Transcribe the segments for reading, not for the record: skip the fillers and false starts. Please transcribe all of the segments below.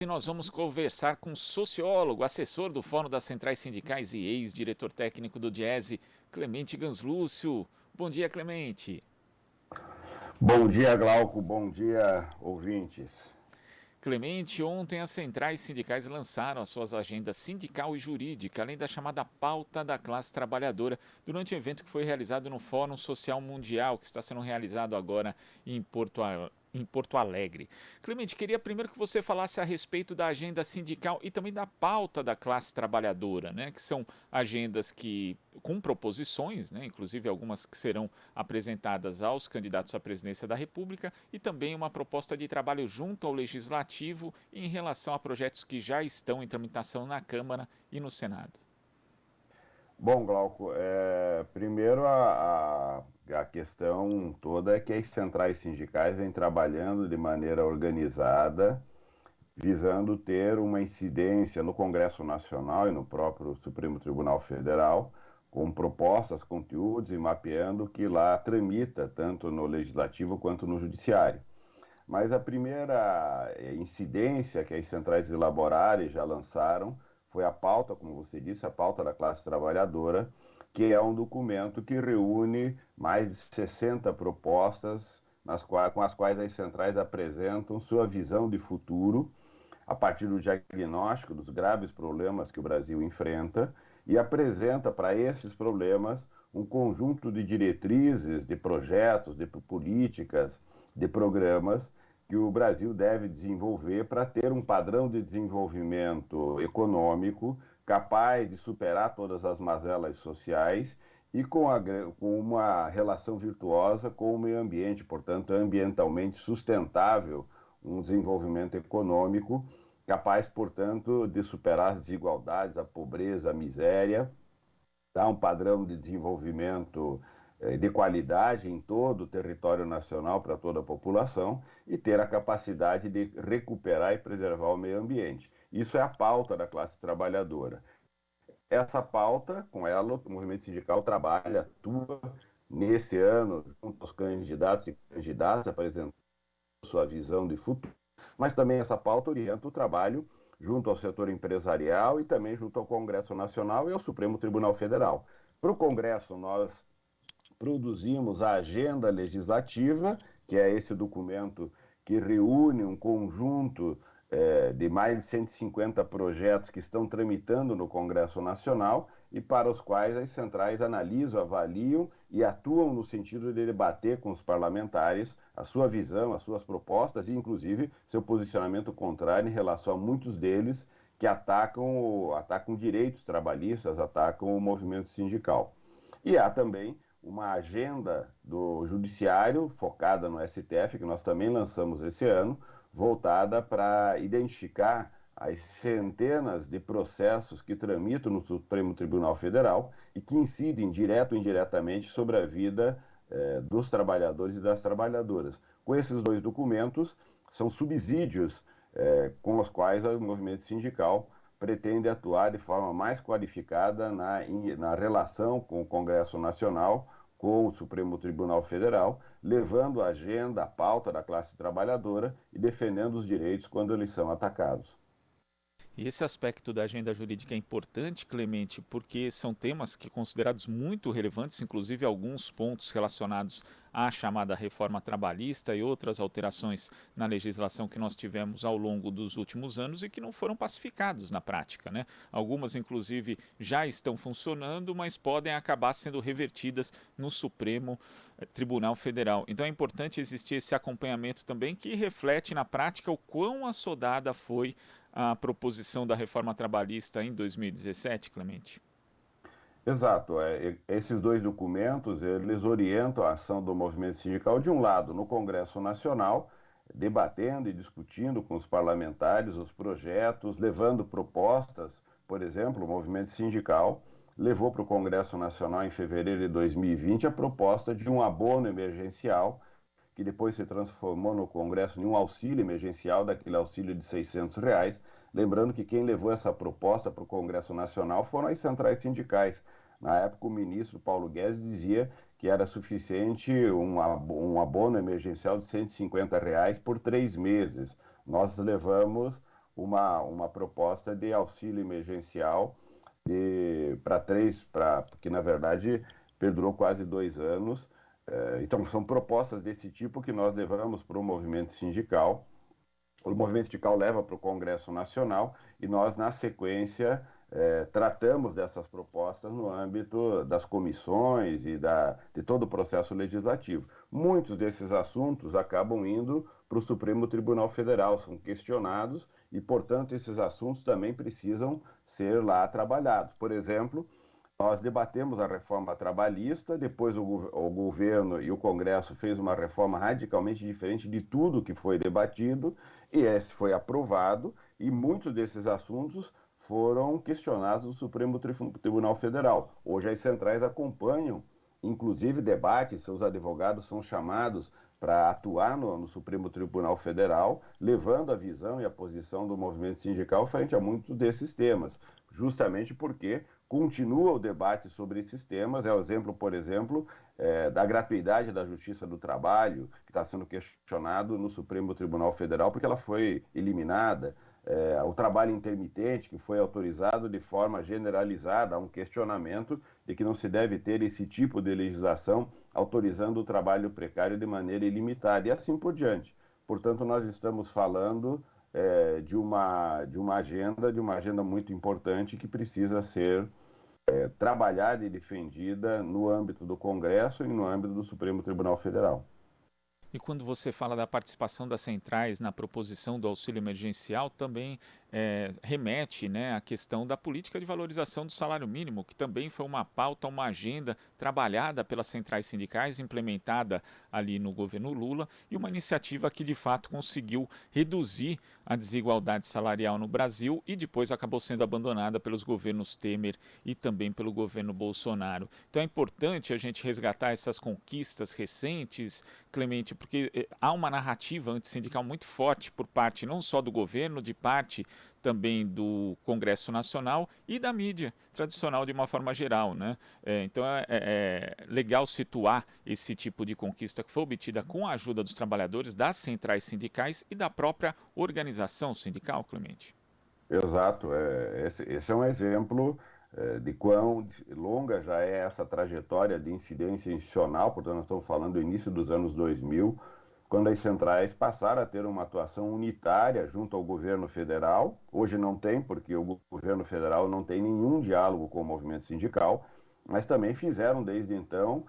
E nós vamos conversar com o sociólogo, assessor do Fórum das Centrais Sindicais e ex-diretor técnico do Diese, Clemente Ganslúcio. Bom dia, Clemente. Bom dia, Glauco. Bom dia, ouvintes. Clemente, ontem as centrais sindicais lançaram as suas agendas sindical e jurídica, além da chamada pauta da classe trabalhadora, durante um evento que foi realizado no Fórum Social Mundial, que está sendo realizado agora em Porto Alegre. Clemente, queria primeiro que você falasse a respeito da agenda sindical e também da pauta da classe trabalhadora, né? Que são agendas que com proposições, né? Inclusive algumas que serão apresentadas aos candidatos à presidência da República e também uma proposta de trabalho junto ao Legislativo em relação a projetos que já estão em tramitação na Câmara e no Senado. Bom, Glauco, primeiro a questão toda é que as centrais sindicais vêm trabalhando de maneira organizada, visando ter uma incidência no Congresso Nacional e no próprio Supremo Tribunal Federal, com propostas, conteúdos e mapeando o que lá tramita, tanto no Legislativo quanto no Judiciário. Mas a primeira incidência que as centrais elaboraram e já lançaram foi a pauta, como você disse, a pauta da classe trabalhadora, que é um documento que reúne mais de 60 propostas com as quais as centrais apresentam sua visão de futuro a partir do diagnóstico dos graves problemas que o Brasil enfrenta e apresenta para esses problemas um conjunto de diretrizes, de projetos, de políticas, de programas que o Brasil deve desenvolver para ter um padrão de desenvolvimento econômico capaz de superar todas as mazelas sociais e com uma relação virtuosa com o meio ambiente, portanto, ambientalmente sustentável, um desenvolvimento econômico capaz, portanto, de superar as desigualdades, a pobreza, a miséria, dar um padrão de desenvolvimento de qualidade em todo o território nacional para toda a população e ter a capacidade de recuperar e preservar o meio ambiente. Isso é a pauta da classe trabalhadora. Essa pauta, com ela, o movimento sindical trabalha, atua nesse ano, junto aos candidatos e candidatas, apresentando sua visão de futuro, mas também essa pauta orienta o trabalho junto ao setor empresarial e também junto ao Congresso Nacional e ao Supremo Tribunal Federal. Para o Congresso, nós produzimos a agenda legislativa, que é esse documento que reúne um conjunto de mais de 150 projetos que estão tramitando no Congresso Nacional e para os quais as centrais analisam, avaliam e atuam no sentido de debater com os parlamentares a sua visão, as suas propostas e, inclusive, seu posicionamento contrário em relação a muitos deles que atacam direitos trabalhistas, atacam o movimento sindical. E há também uma agenda do Judiciário, focada no STF, que nós também lançamos esse ano, voltada para identificar as centenas de processos que tramitam no Supremo Tribunal Federal e que incidem direto ou indiretamente sobre a vida dos trabalhadores e das trabalhadoras. Com esses dois documentos, são subsídios com os quais o movimento sindical pretende atuar de forma mais qualificada na relação com o Congresso Nacional, com o Supremo Tribunal Federal, levando a agenda, a pauta da classe trabalhadora e defendendo os direitos quando eles são atacados. E esse aspecto da agenda jurídica é importante, Clemente, porque são temas que considerados muito relevantes, inclusive alguns pontos relacionados à chamada reforma trabalhista e outras alterações na legislação que nós tivemos ao longo dos últimos anos e que não foram pacificados na prática, né? Algumas, inclusive, já estão funcionando, mas podem acabar sendo revertidas no Supremo Tribunal Federal. Então é importante existir esse acompanhamento também que reflete na prática o quão assodada foi a proposição da reforma trabalhista em 2017, Clemente? Exato. Esses dois documentos, eles orientam a ação do movimento sindical, de um lado, no Congresso Nacional, debatendo e discutindo com os parlamentares os projetos, levando propostas. Por exemplo, o movimento sindical levou para o Congresso Nacional, em fevereiro de 2020, a proposta de um abono emergencial, que depois se transformou no Congresso em um auxílio emergencial, daquele auxílio de R$ 600. Lembrando que quem levou essa proposta para o Congresso Nacional foram as centrais sindicais. Na época, o ministro Paulo Guedes dizia que era suficiente um abono emergencial de R$ 150 por 3 meses. Nós levamos uma proposta de auxílio emergencial porque na verdade perdurou quase 2 anos. Então, são propostas desse tipo que nós levamos para o movimento sindical. O movimento sindical leva para o Congresso Nacional e nós, na sequência, tratamos dessas propostas no âmbito das comissões e de todo o processo legislativo. Muitos desses assuntos acabam indo para o Supremo Tribunal Federal, são questionados e, portanto, esses assuntos também precisam ser lá trabalhados. Por exemplo, nós debatemos a reforma trabalhista, depois o governo e o Congresso fez uma reforma radicalmente diferente de tudo que foi debatido, e esse foi aprovado, e muitos desses assuntos foram questionados no Supremo Tribunal Federal. Hoje as centrais acompanham, inclusive debates, seus advogados são chamados para atuar no Supremo Tribunal Federal, levando a visão e a posição do movimento sindical frente a muitos desses temas, justamente porque continua o debate sobre esses temas. É o exemplo, por exemplo, da gratuidade da Justiça do Trabalho, que está sendo questionado no Supremo Tribunal Federal, porque ela foi eliminada. O trabalho intermitente, que foi autorizado de forma generalizada, há um questionamento de que não se deve ter esse tipo de legislação autorizando o trabalho precário de maneira ilimitada, e assim por diante. Portanto, nós estamos falando de uma agenda muito importante que precisa ser trabalhada e defendida no âmbito do Congresso e no âmbito do Supremo Tribunal Federal. E quando você fala da participação das centrais na proposição do auxílio emergencial, também remete, né, à questão da política de valorização do salário mínimo, que também foi uma pauta, uma agenda trabalhada pelas centrais sindicais, implementada ali no governo Lula, e uma iniciativa que de fato conseguiu reduzir a desigualdade salarial no Brasil e depois acabou sendo abandonada pelos governos Temer e também pelo governo Bolsonaro. Então é importante a gente resgatar essas conquistas recentes, Clemente, porque há uma narrativa antissindical muito forte por parte não só do governo, de parte também do Congresso Nacional e da mídia tradicional de uma forma geral, né? Então é legal situar esse tipo de conquista que foi obtida com a ajuda dos trabalhadores, das centrais sindicais e da própria organização sindical, Clemente. Exato, esse é um exemplo de quão longa já é essa trajetória de incidência institucional. Portanto, nós estamos falando do início dos anos 2000, quando as centrais passaram a ter uma atuação unitária junto ao governo federal. Hoje não tem, porque o governo federal não tem nenhum diálogo com o movimento sindical, mas também fizeram desde então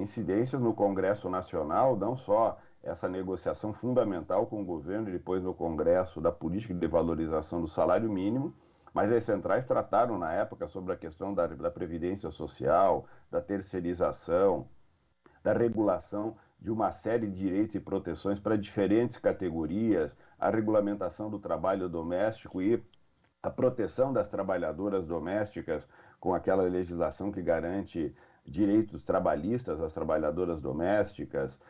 incidências no Congresso Nacional, não só essa negociação fundamental com o governo e depois no Congresso da política de valorização do salário mínimo, mas as centrais trataram na época sobre a questão da previdência social, da terceirização, da regulação de uma série de direitos e proteções para diferentes categorias, a regulamentação do trabalho doméstico e a proteção das trabalhadoras domésticas com aquela legislação que garante direitos trabalhistas às trabalhadoras domésticas.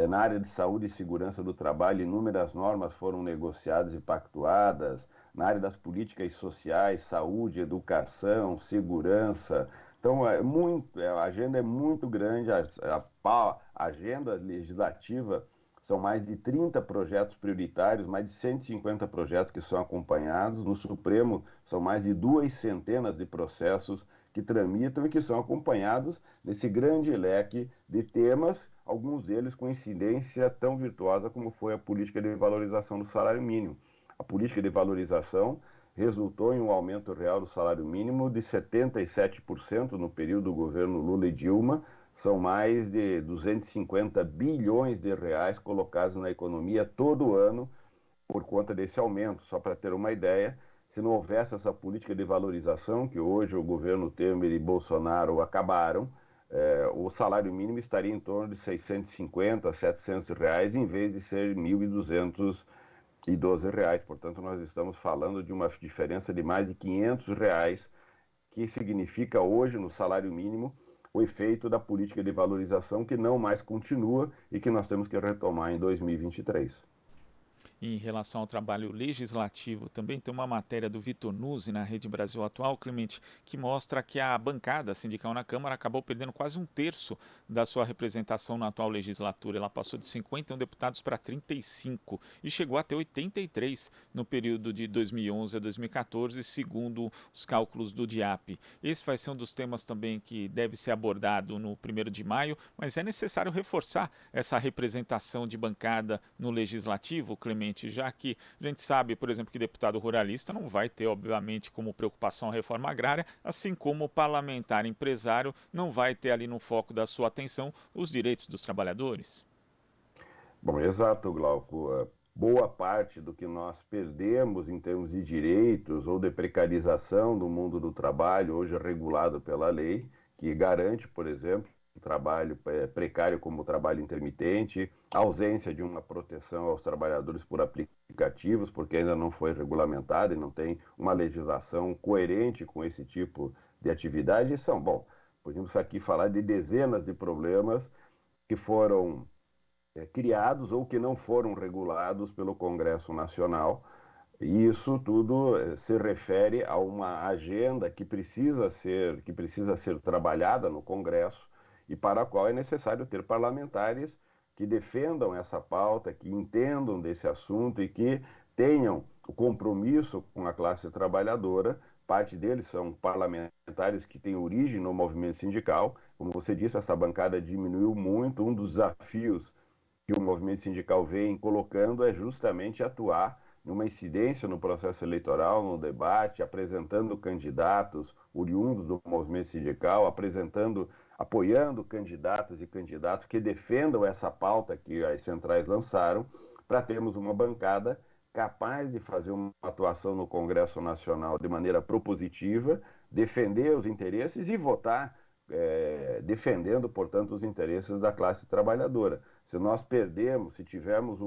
Na área de saúde e segurança do trabalho, inúmeras normas foram negociadas e pactuadas. Na área das políticas sociais, saúde, educação, segurança. Então, a agenda é muito grande, a agenda legislativa são mais de 30 projetos prioritários, mais de 150 projetos que são acompanhados. No Supremo, são mais de 200 de processos que tramitam e que são acompanhados nesse grande leque de temas, alguns deles com incidência tão virtuosa como foi a política de valorização do salário mínimo. A política de valorização resultou em um aumento real do salário mínimo de 77% no período do governo Lula e Dilma. São mais de 250 bilhões de reais colocados na economia todo ano por conta desse aumento. Só para ter uma ideia, se não houvesse essa política de valorização, que hoje o governo Temer e Bolsonaro acabaram, o salário mínimo estaria em torno de 650, 700 reais, em vez de ser 1.212 reais. Portanto, nós estamos falando de uma diferença de mais de 500 reais, que significa hoje, no salário mínimo, o efeito da política de valorização que não mais continua e que nós temos que retomar em 2023. Em relação ao trabalho legislativo, também tem uma matéria do Vitor Nuzzi na Rede Brasil Atual, Clemente, que mostra que a bancada sindical na Câmara acabou perdendo quase um terço da sua representação na atual legislatura. Ela passou de 51 deputados para 35 e chegou a ter 83 no período de 2011 a 2014, segundo os cálculos do DIAP. Esse vai ser um dos temas também que deve ser abordado no 1º de maio, mas é necessário reforçar essa representação de bancada no legislativo, Clemente, já que a gente sabe, por exemplo, que deputado ruralista não vai ter, obviamente, como preocupação a reforma agrária, assim como o parlamentar empresário não vai ter ali no foco da sua atenção os direitos dos trabalhadores. Bom, exato, Glauco. Boa parte do que nós perdemos em termos de direitos ou de precarização do mundo do trabalho, hoje é regulado pela lei, que garante, por exemplo, o trabalho precário como o trabalho intermitente, a ausência de uma proteção aos trabalhadores por aplicativos, porque ainda não foi regulamentado e não tem uma legislação coerente com esse tipo de atividade. Podemos aqui falar de dezenas de problemas que foram criados ou que não foram regulados pelo Congresso Nacional. E isso tudo se refere a uma agenda que precisa ser trabalhada no Congresso e para a qual é necessário ter parlamentares que defendam essa pauta, que entendam desse assunto e que tenham o compromisso com a classe trabalhadora. Parte deles são parlamentares que têm origem no movimento sindical. Como você disse, essa bancada diminuiu muito. Um dos desafios que o movimento sindical vem colocando é justamente atuar numa incidência no processo eleitoral, no debate, apresentando candidatos oriundos do movimento sindical, apoiando candidatas e candidatos que defendam essa pauta que as centrais lançaram, para termos uma bancada capaz de fazer uma atuação no Congresso Nacional de maneira propositiva, defender os interesses e votar defendendo, portanto, os interesses da classe trabalhadora. Se nós perdermos, se tivermos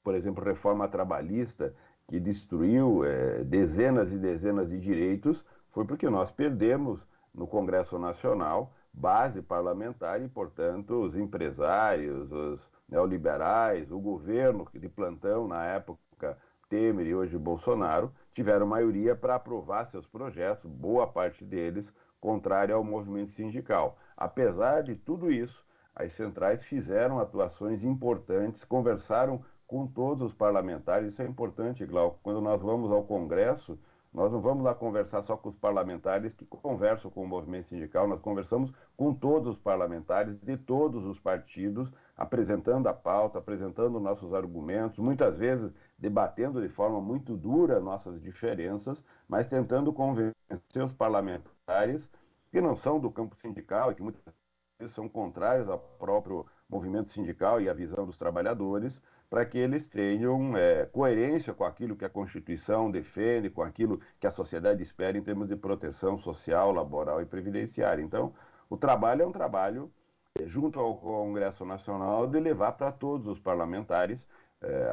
por exemplo, reforma trabalhista que destruiu dezenas e dezenas de direitos, foi porque nós perdemos no Congresso Nacional base parlamentar e, portanto, os empresários, os neoliberais, o governo de plantão na época, Temer e hoje Bolsonaro, tiveram maioria para aprovar seus projetos, boa parte deles contrária ao movimento sindical. Apesar de tudo isso, as centrais fizeram atuações importantes, conversaram com todos os parlamentares. Isso é importante, Glauco. Quando nós vamos ao Congresso, nós não vamos lá conversar só com os parlamentares que conversam com o movimento sindical, nós conversamos com todos os parlamentares de todos os partidos, apresentando a pauta, apresentando nossos argumentos, muitas vezes debatendo de forma muito dura nossas diferenças, mas tentando convencer os parlamentares que não são do campo sindical e que muitas vezes são contrários ao próprio movimento sindical e à visão dos trabalhadores, para que eles tenham coerência com aquilo que a Constituição defende, com aquilo que a sociedade espera em termos de proteção social, laboral e previdenciária. Então, o trabalho é um trabalho, junto ao Congresso Nacional, de levar para todos os parlamentares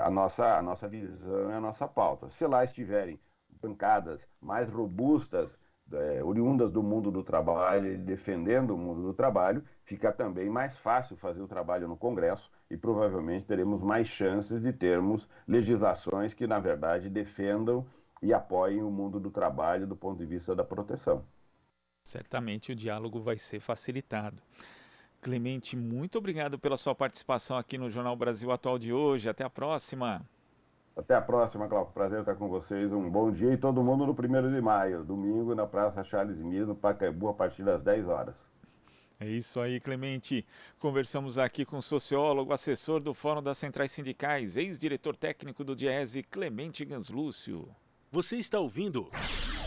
a nossa visão e a nossa pauta. Se lá estiverem bancadas mais robustas, oriundas do mundo do trabalho e defendendo o mundo do trabalho, fica também mais fácil fazer o trabalho no Congresso e provavelmente teremos mais chances de termos legislações que, na verdade, defendam e apoiem o mundo do trabalho do ponto de vista da proteção. Certamente o diálogo vai ser facilitado. Clemente, muito obrigado pela sua participação aqui no Jornal Brasil Atual de hoje. Até a próxima. Até a próxima, Cláudio. Prazer estar com vocês. Um bom dia e todo mundo no 1º de maio, domingo, na Praça Charles Miller, no Pacaembu, a partir das 10 horas. É isso aí, Clemente. Conversamos aqui com o sociólogo, assessor do Fórum das Centrais Sindicais, ex-diretor técnico do Diese, Clemente Ganslúcio. Você está ouvindo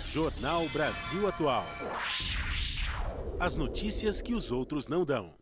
Jornal Brasil Atual. As notícias que os outros não dão.